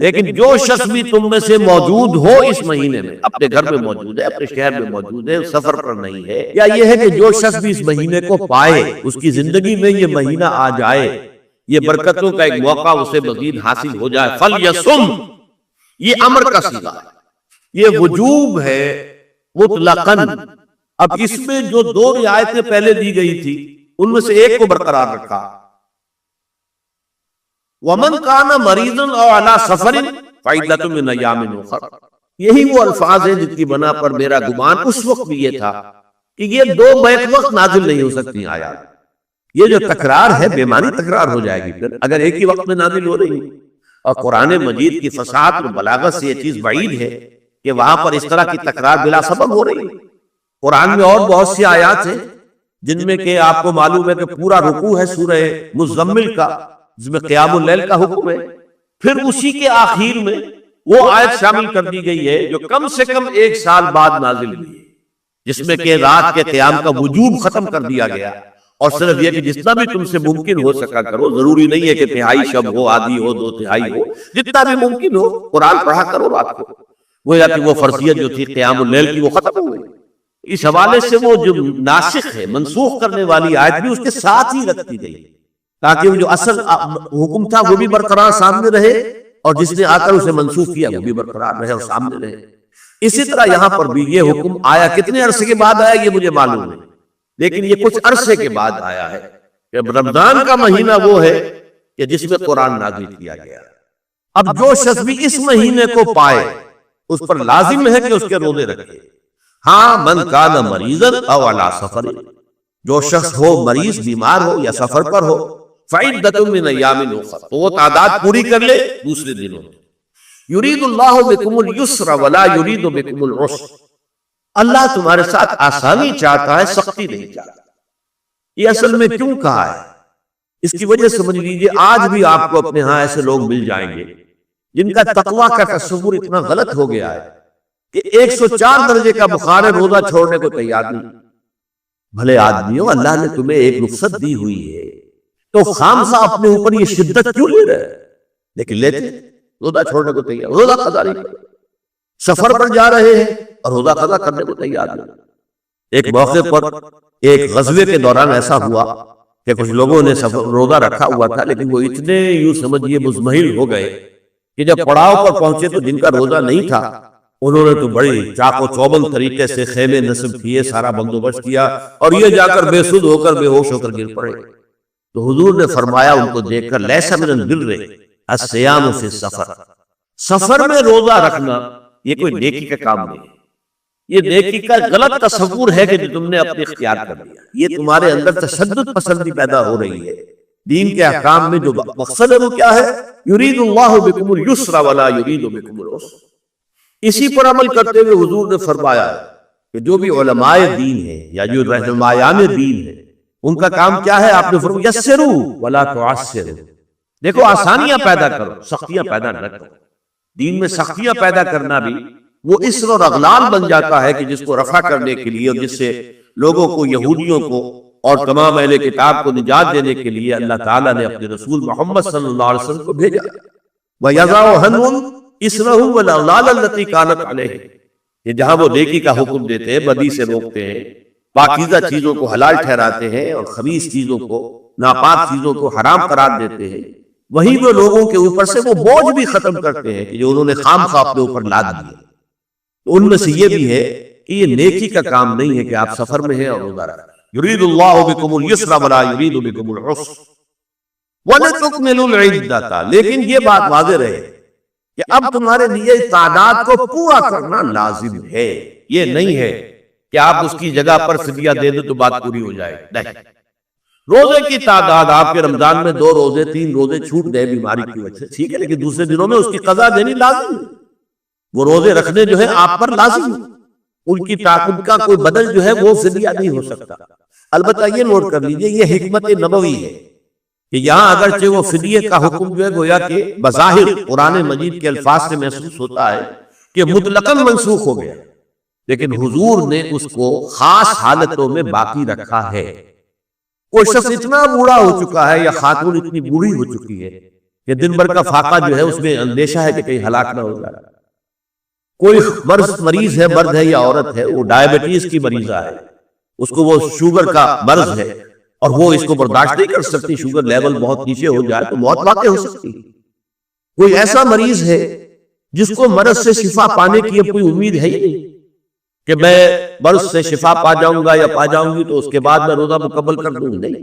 لیکن جو شخص بھی تم میں سے موجود ہو اس مہینے میں، اپنے گھر میں موجود ہے، اپنے شہر میں موجود ہے، سفر پر نہیں ہے، یا یہ ہے کہ جو شخص بھی اس مہینے کو پائے، اس کی زندگی میں یہ مہینہ آ جائے، یہ برکتوں کا ایک موقع اسے مزید حاصل ہو جائے، فَلْيَصُمْ، یہ امر کا صیغہ ہے، یہ وجوب ہے مطلقاً۔ اب اس میں جو دو رعایتیں پہلے دی گئی تھی ان میں سے ایک کو برقرار رکھا، وَمَنْ كَانَ مَرِيضًا أَوْ عَلَى سَفَرٍ فَعِدَّةٌ مِّنْ أَيَّامٍ أُخَرَ، یہی وہ الفاظ ہیں جن کی بنا پر میرا گمان اس وقت بھی یہ تھا کہ یہ دو بیک وقت نازل نہیں ہو سکتی آیات۔ یہ جو تکرار ہے بے معنی تکرار ہو جائے گی پھر اگر ایک ہی وقت میں نازل ہو رہی ہے، اور قرآن مجید کی فصاحت اور بلاغت سے یہ چیز بعید ہے کہ وہاں پر اس طرح کی تکرار بلا سبب ہو رہی ہے۔ قرآن میں اور بہت سی آیات ہیں جن میں کہ آپ کو معلوم ہے کہ پورا رکوع ہے سورہ مزمل کا، جس میں قیام اللیل کا حکم ہے، پھر اسی کے آخر میں وہ آیت شامل کر دی گئی ہے جو کم سے کم 1 سال بعد نازل ہوئی ہے، جس میں کہ رات کے قیام کا وجوب ختم کر دیا گیا، اور صرف یہ کہ جتنا بھی تم سے ممکن ہو سکا کرو، ضروری نہیں ہے کہ تہائی شب ہو، آدھی ہو، 2/3 ہو، جتنا بھی ممکن ہو قرآن پڑھا کرو رات کو۔ گویا کہ وہ فرضیت جو تھی قیام اللیل کی وہ ختم ہو گئی۔ اس حوالے سے وہ جو ناسخ ہے، منسوخ کرنے والی آیت بھی اس کے ساتھ ہی رکھ دی گئی تاکہ وہ جو اصل حکم تھا وہ بھی برقرار سامنے رہے، اور جس نے آ کر اسے منسوخ کیا وہ بھی برقرار رہے اور سامنے رہے۔ اسی طرح یہاں پر بھی یہ حکم آیا، کتنے عرصے کے بعد آیا یہ مجھے معلوم نہیں، لیکن یہ کچھ عرصے کے بعد آیا ہے کہ رمضان کا مہینہ وہ ہے کہ جس میں قرآن نازل کیا گیا۔ اب جو شخص بھی اس مہینے کو پائے اس پر لازم ہے کہ اس کے روزے رکھے۔ ہاں، من کان مریضا او علی سفر، جو شخص ہو مریض، بیمار ہو یا سفر پر ہو، فعدۃ من ایام اخر، تو وہ تعداد پوری کر لے دوسرے دنوں میں۔ یرید اللہ بکم الیسر ولا یرید بکم العسر، اللہ تمہارے ساتھ آسانی چاہتا ہے، سختی نہیں چاہتا۔ یہ اصل میں کیوں کہا ہے اس کی وجہ سمجھ لیجئے، آج بھی آپ کو اپنے ہاں ایسے لوگ مل جائیں گے جن کا تقویٰ کا تصور اتنا غلط ہو گیا ہے کہ 104 درجے کا بخار ہے، روزہ چھوڑنے کو تیار نہیں۔ بھلے آدمیوں، اللہ نے تمہیں ایک رخصت دی ہوئی ہے تو خامخواہ اپنے اوپر یہ شدت کیوں لے رہے؟ لیکن لیتے روزہ چھوڑنے کو تیار، روزہ قضا نہیں کرتے، سفر پر جا رہے ہیں اور روزہ قضا کرنے کو تیار نہیں۔ ایک موقع پر ایک غزوے کے دوران ایسا ہوا کہ کچھ لوگوں نے روزہ رکھا ہوا تھا، لیکن وہ اتنے یوں سمجھیے مزمحل ہو گئے کہ جب پڑاؤ پر پہنچے تو جن کا روزہ نہیں تھا انہوں نے تو بڑی چاق و چوبند طریقے سے خیمے نصب کیے، سارا بندوبست کیا، اور یہ جا کر بے سود ہو کر بے ہوش ہو کر گر پڑے۔ تو حضور نے فرمایا ان کو دیکھ کر، لیس من البر الصیام فی السفر، سفر میں روزہ رکھنا یہ کوئی نیکی کا کام نہیں، یہ نیکی کا غلط تصور ہے کہ جو تم نے اپنے اختیار کر لیا۔ یہ تمہارے اندر تشدد پسندی پیدا ہو رہی ہے۔ دین کے احکام میں جو مقصد ہے وہ کیا ہے؟ یرید اللہ بکم الیسر ولا یرید بکم العسر۔ اسی پر عمل کرتے ہوئے حضور نے فرمایا کہ جو بھی علماء دین ہیں یا جو رہنمایان دین ہیں ان کا کام کیا ہے؟ آپ نے فرمایا یسروا ولا تعسروا، دیکھو آسانیاں پیدا کرو، سختیاں پیدا نہ کرو۔ دین میں سختیاں پیدا کرنا بھی وہ اسر اور اغلال بن جاتا ہے کہ جس کو رفع کرنے کے لیے اور جس سے لوگوں کو، یہودیوں کو اور تمام اہل کتاب کو نجات دینے کے لیے اللہ تعالیٰ نے اپنے رسول محمد صلی اللہ علیہ وسلم کو بھیجا۔ وَيَضَعُ عَنْهُمْ إِصْرَهُمْ وَالْأَغْلَالَ الَّتِي كَانَتْ عَلَيْهِمْ، یہ جہاں وہ نیکی کا حکم دیتے ہیں، بدی سے روکتے ہیں، پاکیزہ چیزوں کو حلال ٹھہراتے ہیں اور خبیث چیزوں کو، ناپاک چیزوں کو حرام قرار دیتے ہیں، وہی وہ لوگوں کے اوپر سے وہ بوجھ بھی ختم کرتے ہیں کہ جو انہوں نے خام خواہ اپنے اوپر لاد دیے۔ تو ان میں سے یہ بھی ہے کہ یہ نیکی کا کام نہیں ہے کہ آپ سفر میں ہیں اور روزہ رکھیں۔ یرید اللہ بکم الیسر ولا یرید بکم العسر وَلِتُكْمِلُوا الْعِدَّةَ، لیکن یہ بات واضح رہے کہ اب تمہارے لیے تعداد کو پورا کرنا لازم ہے۔ یہ نہیں ہے کہ آپ اس کی جگہ پر فدیہ دے دیں تو بات پوری ہو جائے، نہیں۔ روزے کی تعداد آپ کے رمضان میں 2 روزے 3 روزے چھوٹ گئے بیماری کی وجہ سے، ٹھیک ہے، لیکن دوسرے دنوں میں اس کی قضا دینی لازم ہے۔ وہ روزے رکھنے جو ہے آپ پر لازم ہے، ان کی تعاقب کا کوئی بدل جو ہے وہ فدیہ نہیں ہو سکتا۔ البتہ یہ نوٹ کر لیجئے، یہ حکمت نبوی ہے کہ یہاں اگرچہ وہ فدیے کا حکم جو ہے گویا کہ بظاہر قرآن مجید کے الفاظ سے محسوس ہوتا ہے کہ مطلقاً منسوخ ہو گیا، لیکن حضور نے اس کو خاص حالتوں میں باقی رکھا ہے۔ کوئی شخص اتنا بوڑھا ہو چکا ہے یا خاتون اتنی بوڑھی ہو چکی ہے کہ دن بھر کا فاقہ جو ہے اس میں اندیشہ ہے کہ کہیں ہلاک نہ ہو جائے. کوئی مریض ہے، مرد ہے یا عورت ہے، وہ ڈائبٹیز کی مریضہ ہے، اس کو وہ شوگر کا مرض ہے اور وہ اس کو برداشت نہیں کر سکتی، شوگر لیول بہت نیچے ہو جائے تو موت واقع ہو سکتی. کوئی ایسا مریض ہے جس کو مرض سے شفا پانے کی اب کوئی امید ہے ہی نہیں کہ میں مرض سے شفا پا جاؤں گا یا پا جاؤں گی تو اس کے بعد میں روزہ مکمل کر دوں. نہیں،